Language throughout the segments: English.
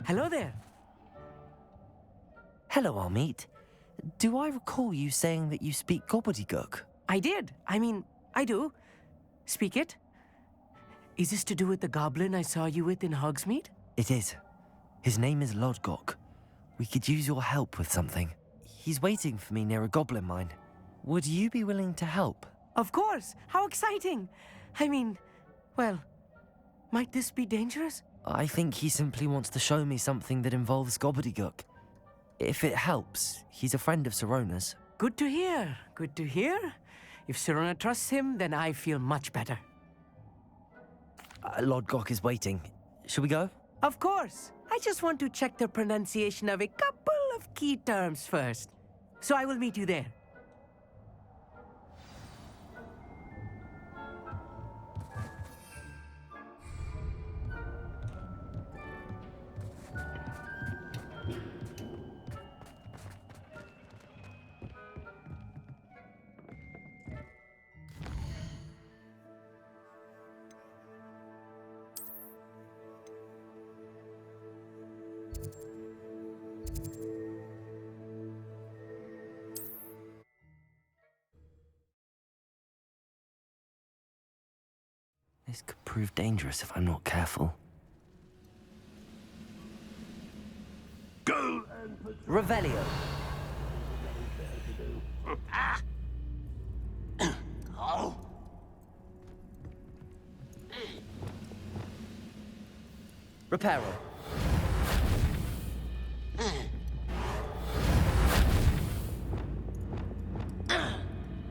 Hello there. Hello, Amit. Do I recall you saying that you speak gobbledygook? I did. I do. Speak it. Is this to do with the goblin I saw you with in Hogsmeade? It is. His name is Lodgok. We could use your help with something. He's waiting for me near a goblin mine. Would you be willing to help? Of course. How exciting. Well, might this be dangerous? I think he simply wants to show me something that involves gobbledygook. If it helps, he's a friend of Sirona's. Good to hear. Good to hear. If Sirona trusts him, then I feel much better. Lodgok is waiting. Shall we go? Of course. I just want to check the pronunciation of a couple of key terms first. So I will meet you there. This could prove dangerous if I'm not careful. Go and Revelio. Oh. Reparo.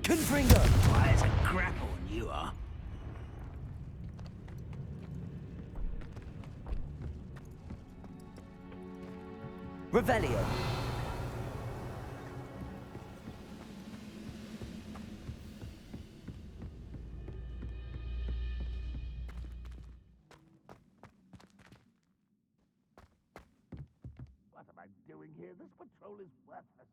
Confringo. Why, it's a grapple and you are. Revelio. What am I doing here? This patrol is worthless.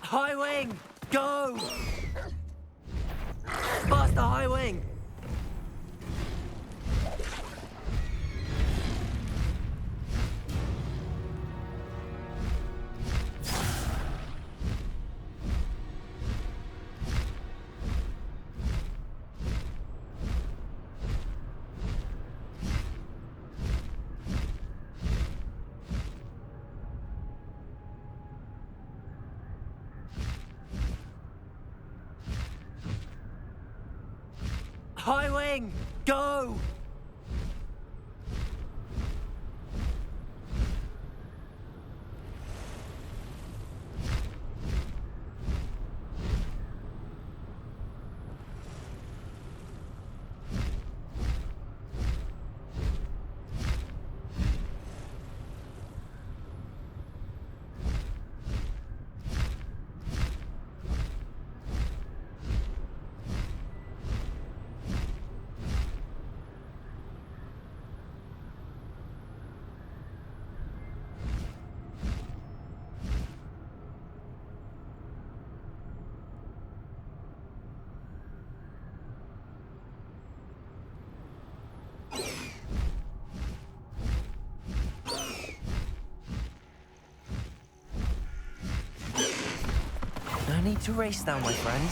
High wing! Go! Faster, high wing! High wing! Go! No need to race now, my friend.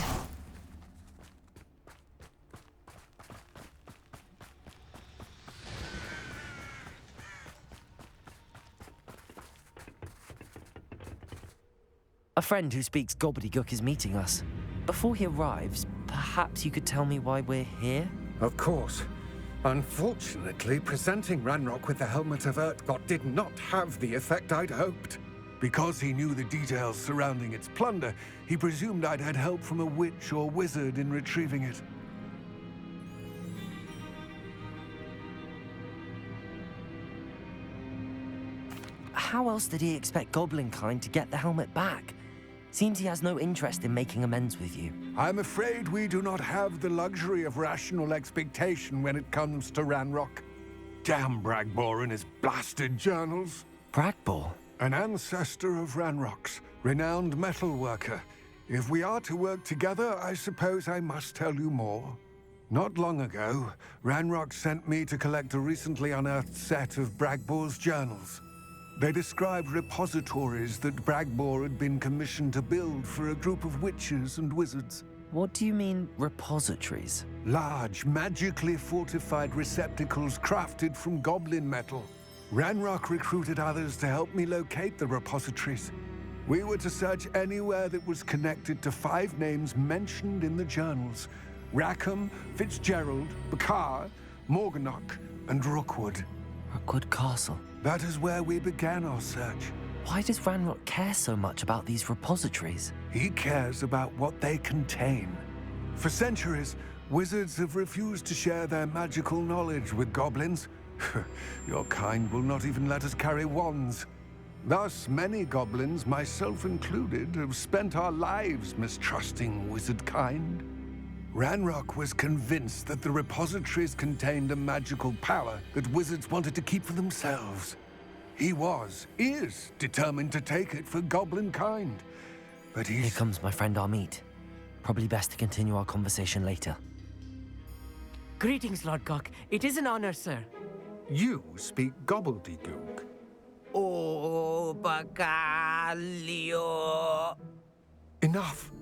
A friend who speaks gobbledygook is meeting us. Before he arrives, perhaps you could tell me why we're here? Of course. Unfortunately, presenting Ranrock with the helmet of Urtkot did not have the effect I'd hoped. Because he knew the details surrounding its plunder, he presumed I'd had help from a witch or wizard in retrieving it. How else did he expect Goblinkind to get the helmet back? Seems he has no interest in making amends with you. I'm afraid we do not have the luxury of rational expectation when it comes to Ranrock. Damn Bragbor and his blasted journals. Bragbor? An ancestor of Ranrock's, renowned metal worker. If we are to work together, I suppose I must tell you more. Not long ago, Ranrock sent me to collect a recently unearthed set of Bragbor's journals. They described repositories that Bragbor had been commissioned to build for a group of witches and wizards. What do you mean, repositories? Large, magically fortified receptacles crafted from goblin metal. Ranrock recruited others to help me locate the repositories. We were to search anywhere that was connected to 5 names mentioned in the journals: Rackham, Fitzgerald, Bakar, Morganach, and Rookwood. Rookwood Castle. That is where we began our search. Why does Ranrock care so much about these repositories? He cares about what they contain. For centuries, wizards have refused to share their magical knowledge with goblins. Your kind will not even let us carry wands. Thus, many goblins, myself included, have spent our lives mistrusting wizard kind. Ranrock was convinced that the repositories contained a magical power that wizards wanted to keep for themselves. He is determined to take it for goblin kind. But Here comes my friend Amit. Probably best to continue our conversation later. Greetings, Lord Gok. It is an honor, sir. You speak gobbledygook. Oh, Bacalio. Enough.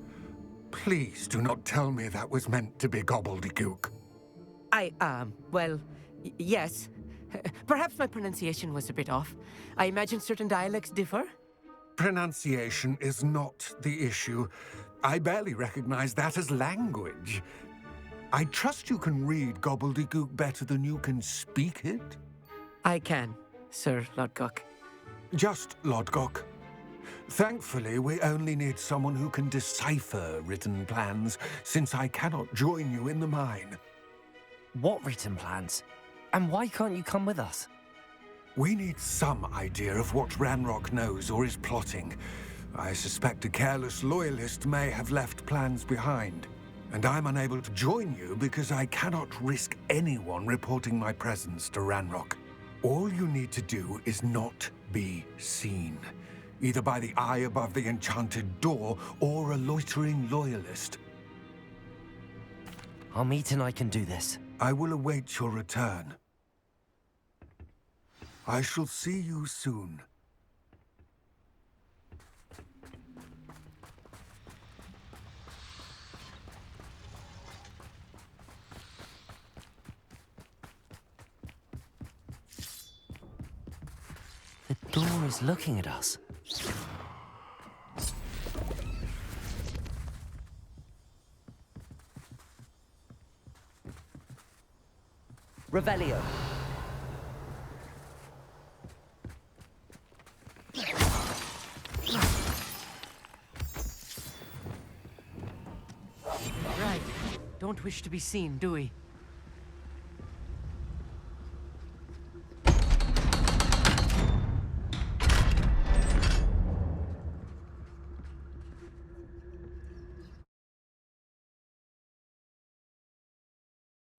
Please do not tell me that was meant to be gobbledygook. Well, yes. Perhaps my pronunciation was a bit off. I imagine certain dialects differ. Pronunciation is not the issue. I barely recognize that as language. I trust you can read gobbledygook better than you can speak it? I can, Sir Lord Gok. Just Lodgok. Thankfully, we only need someone who can decipher written plans, since I cannot join you in the mine. What written plans? And why can't you come with us? We need some idea of what Ranrock knows or is plotting. I suspect a careless loyalist may have left plans behind. And I'm unable to join you because I cannot risk anyone reporting my presence to Ranrock. All you need to do is not be seen, either by the eye above the enchanted door or a loitering loyalist. Amit and I can do this. I will await your return. I shall see you soon. The door is looking at us. Revelio. Right. Don't wish to be seen, do we?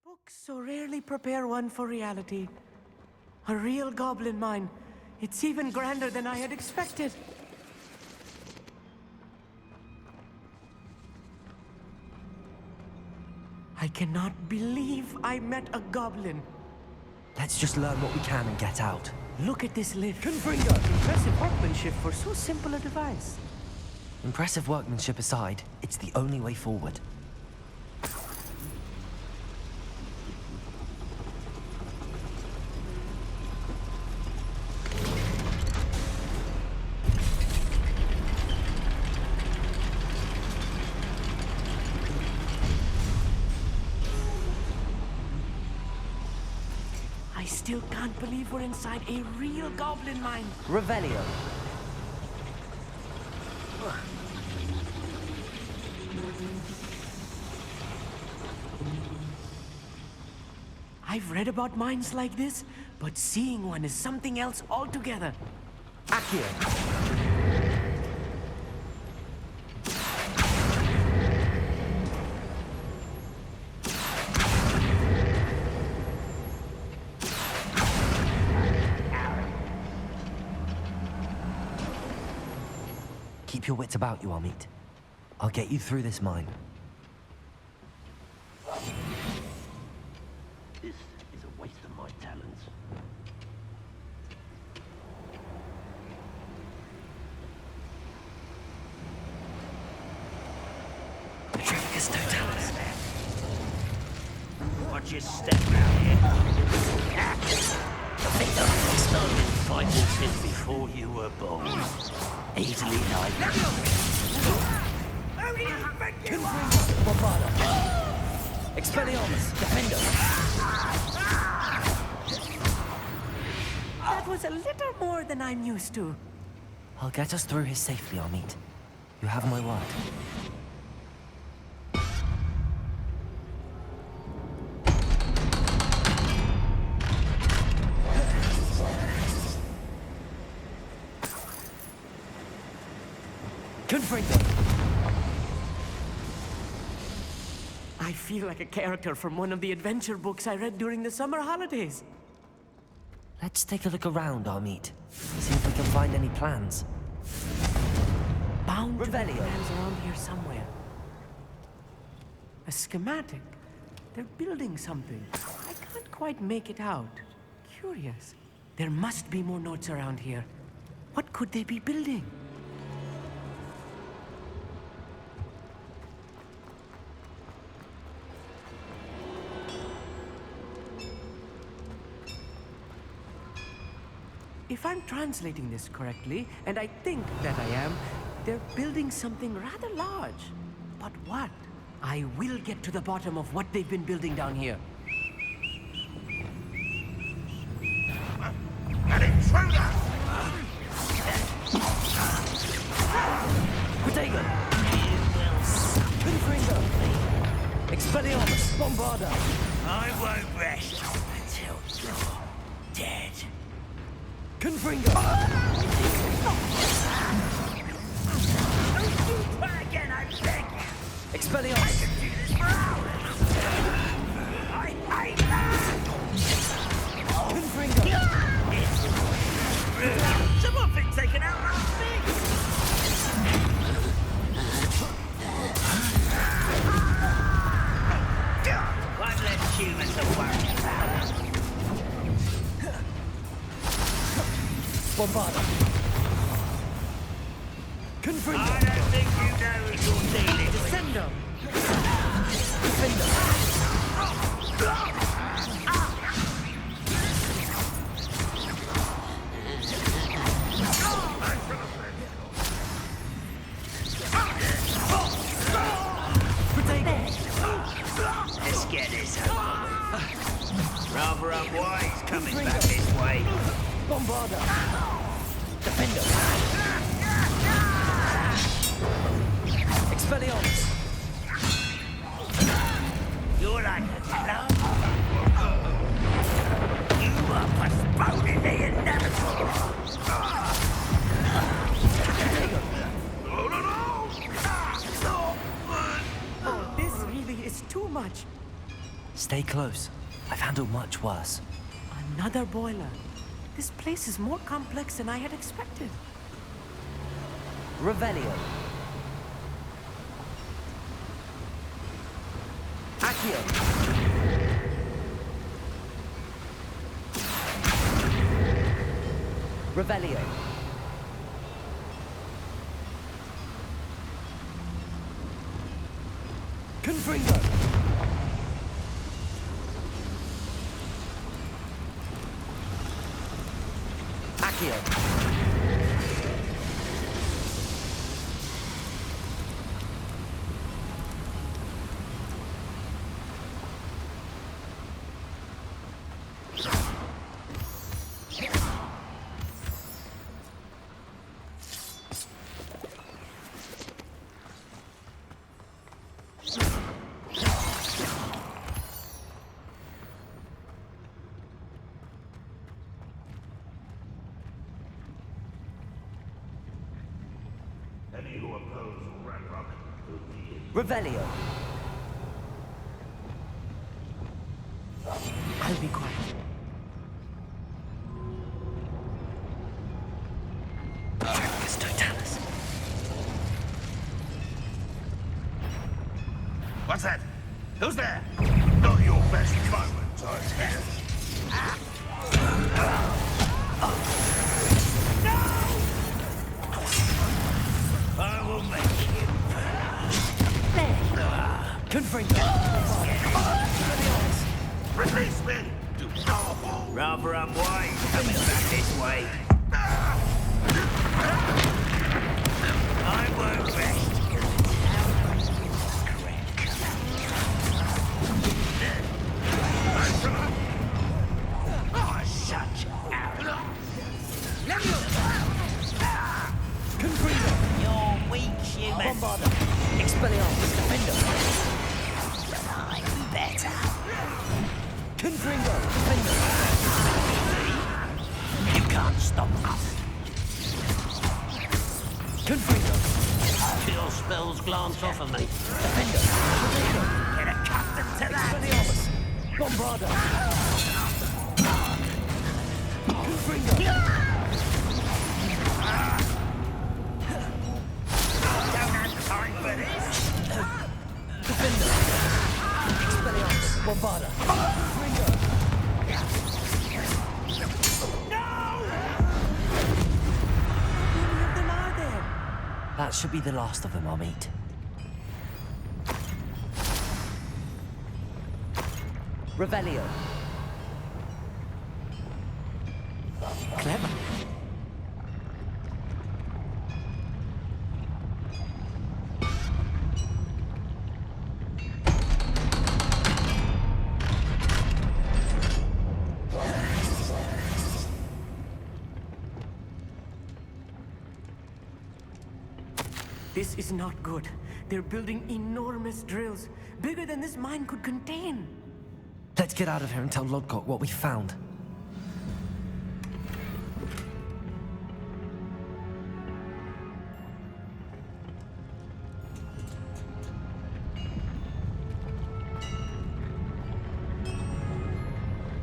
Books so rarely prepare one for reality. A real goblin mine. It's even grander than I had expected. I cannot believe I met a goblin. Let's just learn what we can and get out. Look at this lift. Confringo. Impressive workmanship for so simple a device. Impressive workmanship aside, it's the only way forward. I still can't believe we're inside a real goblin mine. Revelio. I've read about mines like this, but seeing one is something else altogether. Accio. Keep your wits about you, Amit. I'll get you through this mine. This is a waste of my talents. Watch your step round here. I think I've started fighting since before you were born. Easily like Bombarda. Expelliarmus. Defender. That was a little more than I'm used to. I'll get us through here safely, Amit. You have my word. Confringo. I feel like a character from one of the adventure books I read during the summer holidays. Let's take a look around, Amit. See if we can find any plans. Bound to be Revelio. plans around here somewhere. A schematic. They're building something. I can't quite make it out. Curious. There must be more notes around here. What could they be building? If I'm translating this correctly, and I think that I am, they're building something rather large. But what? I will get to the bottom of what they've been building down here. an intruder! Protego. Confringo. Expelliarmus. Bombarda. I won't rest until you're dead. Confringo. Don't do that again, I beg you! Expelliarmus. Do this for hours! I hate that! Confringo. Someone been taken out last week! One less human to worry about. Bombarda. Confringo. I don't think you know who you're dealing with. Descendo! Defender. Let's get this over with. Rather unwise coming back this way. Bombarda. Defender. Expelliarmus. You're like a clown. You are postponing the inevitable. Oh, this really is too much. Stay close. I've handled much worse. Another boiler. This place is more complex than I had expected. Revelio. Accio. Revelio. Confringo. Accio. you oppose Ragnarok. Revelio. I'll be quiet. Tremulous Totalis. What's that? Who's there? Not your best moment, I fear. I will make him. Confringo. Release me! Rather unwise coming back this way. I work best because it's how correct. Oh, such arrogance. Confringo. You're weak, human. Bombarda. Expelliarmus. Defender. I'm better. Confringo. Defender. You can't stop us. Confringo. Your spells glance off of me. Defender. Get accustomed to that. Expelliarmus. Bombarda. Confringo. Don't have time for this. Defender. Expelliarmus. Bombarda. Confringo. How many of them are there? That should be the last of them, I'll meet. Revelio. Clever. This is not good. They're building enormous drills, bigger than this mine could contain. Let's get out of here and tell Lodgok what we found.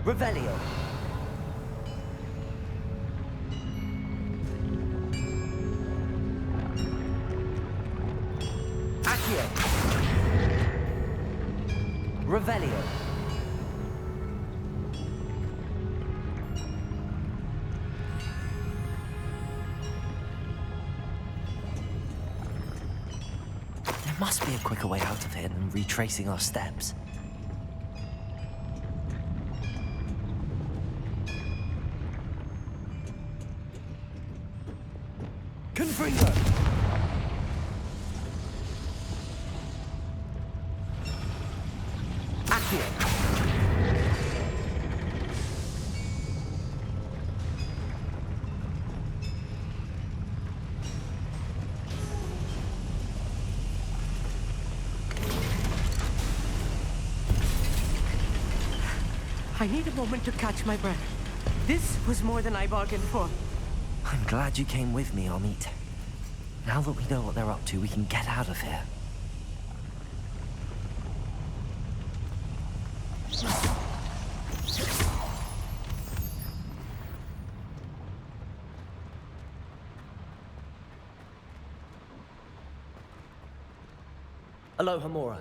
Revelio. Accio. Revelio. There must be a quicker way out of here than retracing our steps. Confringo! Accio! I need a moment to catch my breath. This was more than I bargained for. I'm glad you came with me, Amit. Now that we know what they're up to, we can get out of here. Aloha, Mora.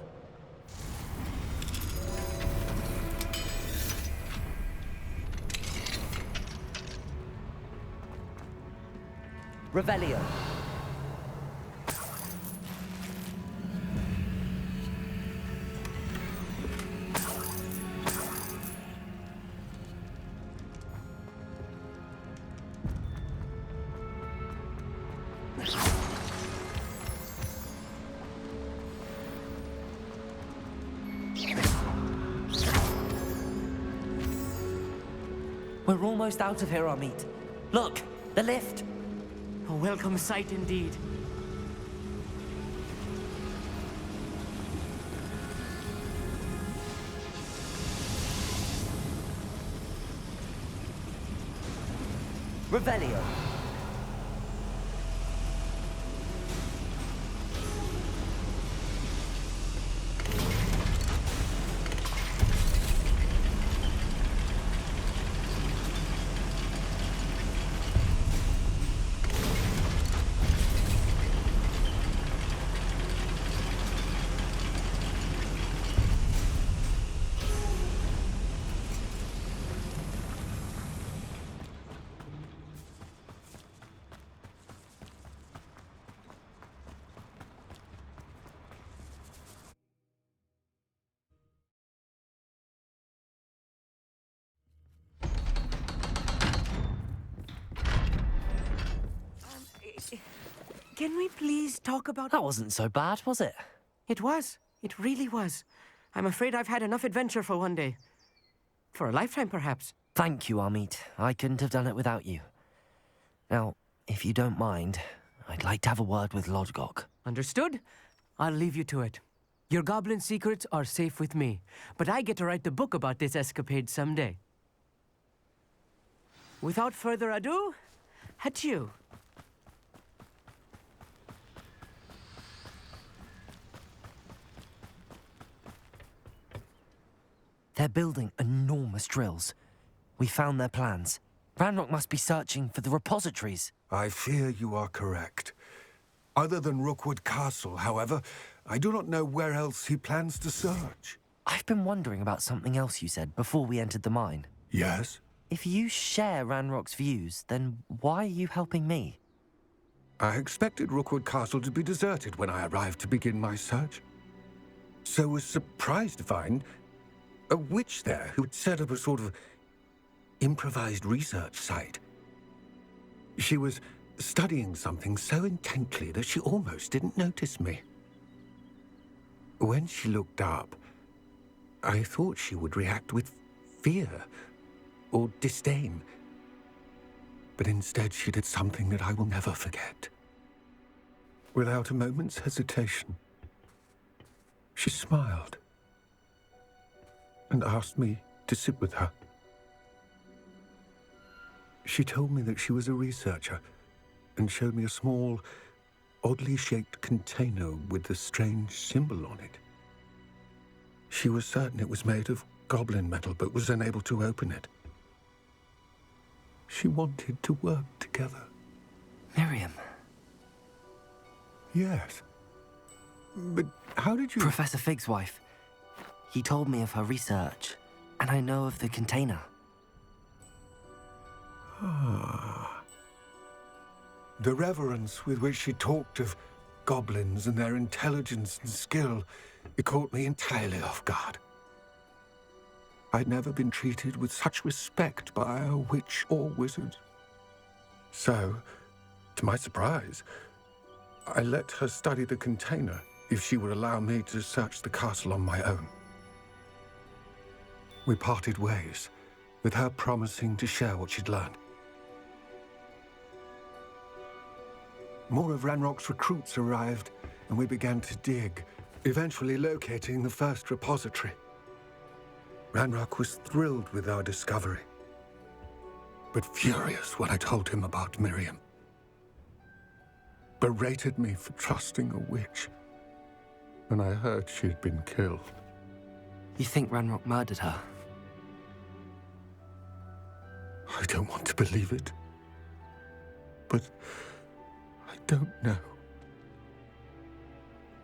Revelio. We're almost out of here, Amit. Look, the lift. A welcome sight indeed. Revelio. can we please talk about... That wasn't so bad, was it? It was. It really was. I'm afraid I've had enough adventure for one day. For a lifetime, perhaps. Thank you, Amit. I couldn't have done it without you. Now, if you don't mind, I'd like to have a word with Lodgok. Understood? I'll leave you to it. Your goblin secrets are safe with me, but I get to write the book about this escapade someday. Without further ado, adieu. They're building enormous drills. We found their plans. Ranrock must be searching for the repositories. I fear you are correct. Other than Rookwood Castle, however, I do not know where else he plans to search. I've been wondering about something else you said before we entered the mine. Yes? If you share Ranrock's views, then why are you helping me? I expected Rookwood Castle to be deserted when I arrived to begin my search. So was surprised to find a witch there who had set up a sort of improvised research site. She was studying something so intently that she almost didn't notice me. When she looked up, I thought she would react with fear or disdain. But instead she did something that I will never forget. Without a moment's hesitation, she smiled and asked me to sit with her. She told me that she was a researcher and showed me a small, oddly shaped container with a strange symbol on it. She was certain it was made of goblin metal, but was unable to open it. She wanted to work together. Miriam. Yes. But how did you... Professor Fig's wife. He told me of her research, and I know of the container. Ah. The reverence with which she talked of goblins and their intelligence and skill, it caught me entirely off guard. I'd never been treated with such respect by a witch or wizard. So, to my surprise, I let her study the container if she would allow me to search the castle on my own. We parted ways, with her promising to share what she'd learned. More of Ranrock's recruits arrived, and we began to dig, eventually locating the first repository. Ranrock was thrilled with our discovery, but furious when I told him about Miriam. Berated me for trusting a witch when I heard she had been killed. You think Ranrock murdered her? I don't want to believe it, but I don't know.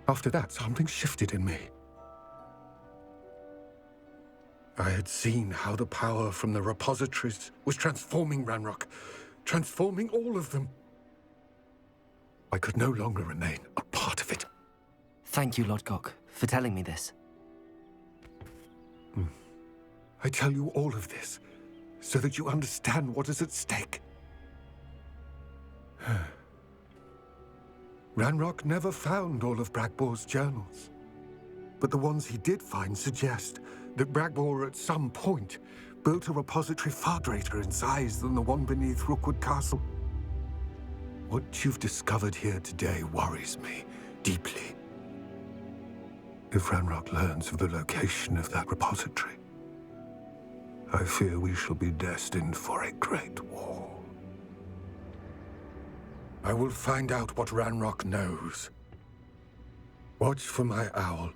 After that, something shifted in me. I had seen how the power from the repositories was transforming Ranrock, transforming all of them. I could no longer remain a part of it. Thank you, Lodgok, for telling me this. I tell you all of this so that you understand what is at stake. Ranrock never found all of Bragbor's journals, but the ones he did find suggest that Bragbor at some point built a repository far greater in size than the one beneath Rookwood Castle. What you've discovered here today worries me deeply. If Ranrock learns of the location of that repository, I fear we shall be destined for a great war. I will find out what Ranrock knows. Watch for my owl.